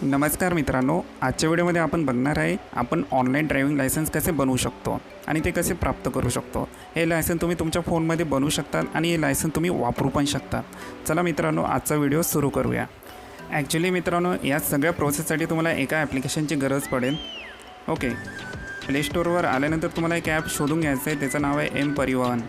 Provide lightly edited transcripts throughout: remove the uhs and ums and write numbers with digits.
नमस्कार मित्रांनो, आजच्या व्हिडिओमध्ये आपण बघणार आहे आपण ऑनलाईन ड्रायव्हिंग लायसन्स कसे बनवू शकतो आणि ते कसे प्राप्त करू शकतो। हे लायसन्स तुम्ही तुमच्या फोनमध्ये बनवू शकतात आणि हे लायसन्स तुम्ही वापरू पण शकता। चला मित्रांनो, आजचा व्हिडिओ सुरू करूया। ॲक्च्युली मित्रांनो, या सगळ्या प्रोसेससाठी तुम्हाला एका ॲप्लिकेशनची गरज पडेल। ओके, प्ले स्टोअरवर आल्यानंतर तुम्हाला एक ॲप शोधून घ्यायचं आहे, त्याचं नाव आहे mparivahan।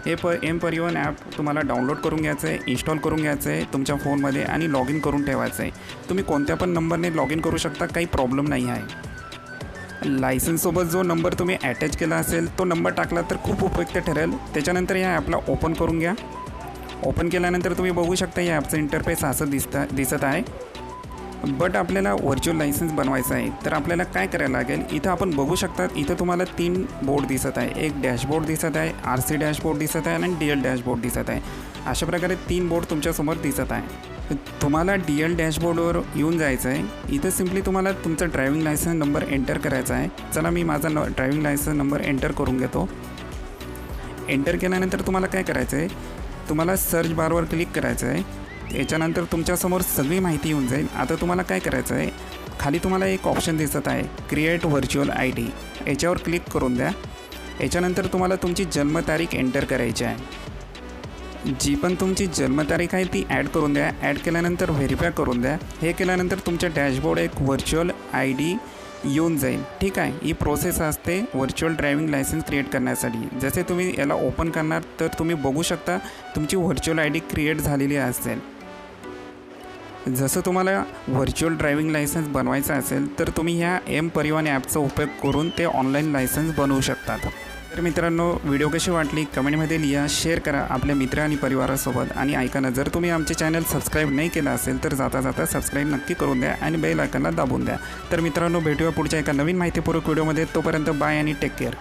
हे mparivahan ॲप तुम्हाला डाउनलोड करून घ्यायचं आहे, इन्स्टॉल करून घ्यायचं आहे तुमच्या फोनमध्ये आणि लॉग इन करून ठेवायचं आहे। तुम्ही कोणत्या पण नंबरने लॉग इन करू शकता, काही प्रॉब्लेम नाही आहे। लायसन्ससोबत जो नंबर तुम्ही अटॅच केला असेल तो नंबर टाकला तर खूप उपयुक्त ठरेल। त्याच्यानंतर या ॲपला ओपन करून घ्या। ओपन केल्यानंतर तुम्ही बघू शकता या ॲपचं इंटरफेस असं दिसत आहे। बट आपल्याला व्हर्च्युअल लायसन्स बनवायचं आहे, तर आपल्याला काय करायला लागेल, इथं आपण बघू शकता इथं तुम्हाला 3 बोर्ड दिसत आहे। एक डॅशबोर्ड दिसत आहे, RC डॅशबोर्ड दिसत आहे आणि DL डॅशबोर्ड दिसत आहे। अशा प्रकारे 3 बोर्ड तुमच्यासमोर दिसत आहे। तुम्हाला DL डॅशबोर्डवर येऊन जायचं आहे। इथं सिम्पली तुम्हाला तुमचा ड्रायव्हिंग लायसन्स नंबर एंटर करायचा आहे। चला मी माझा ड्रायव्हिंग लायसन्स नंबर एंटर करून घेतो। एंटर केल्यानंतर तुम्हाला काय करायचं आहे, तुम्हाला सर्च बारवर क्लिक करायचं आहे। याच्यानंतर तुमच्यासमोर सगळी माहिती येऊन जाईल। आता तुम्हाला काय करायचं आहे, खाली तुम्हाला एक ऑप्शन दिसत आहे क्रिएट व्हर्च्युअल ID, याच्यावर क्लिक करून द्या। याच्यानंतर तुम्हाला तुमची जन्मतारीख एंटर करायची आहे। जी पण तुमची जन्मतारीख आहे ती ॲड करून द्या। ॲड केल्यानंतर व्हेरीफाय करून द्या। हे केल्यानंतर तुमच्या डॅशबोर्ड एक व्हर्च्युअल ID येऊन जाईल। ठीक आहे, ही प्रोसेस असते व्हर्च्युअल ड्रायव्हिंग लायसन्स क्रिएट करण्यासाठी। जसे तुम्ही याला ओपन करणार तर तुम्ही बघू शकता तुमची व्हर्च्युअल ID क्रिएट झालेली असेल। जसं तुम्हाला व्हर्च्युअल ड्रायव्हिंग लायसन्स बनवायचं असेल तर तुम्ही ह्या mparivahan ॲपचा उपयोग करून ते ऑनलाईन लायसन्स बनवू शकतात। तर मित्रांनो, व्हिडिओ कशी वाटली कमेंटमध्ये लिहा, शेअर करा आपल्या मित्र आणि परिवारासोबत आणि ऐका ना, जर तुम्ही आमचे चॅनल सबस्क्राईब नाही केलं असेल तर जाता जाता सबस्क्राईब नक्की करून द्या आणि बेल आयकॉनला दाबून द्या। तर मित्रांनो, भेटूया पुढच्या एका नवीन माहितीपूर्वक व्हिडिओमध्ये। तोपर्यंत बाय आणि टेक केअर।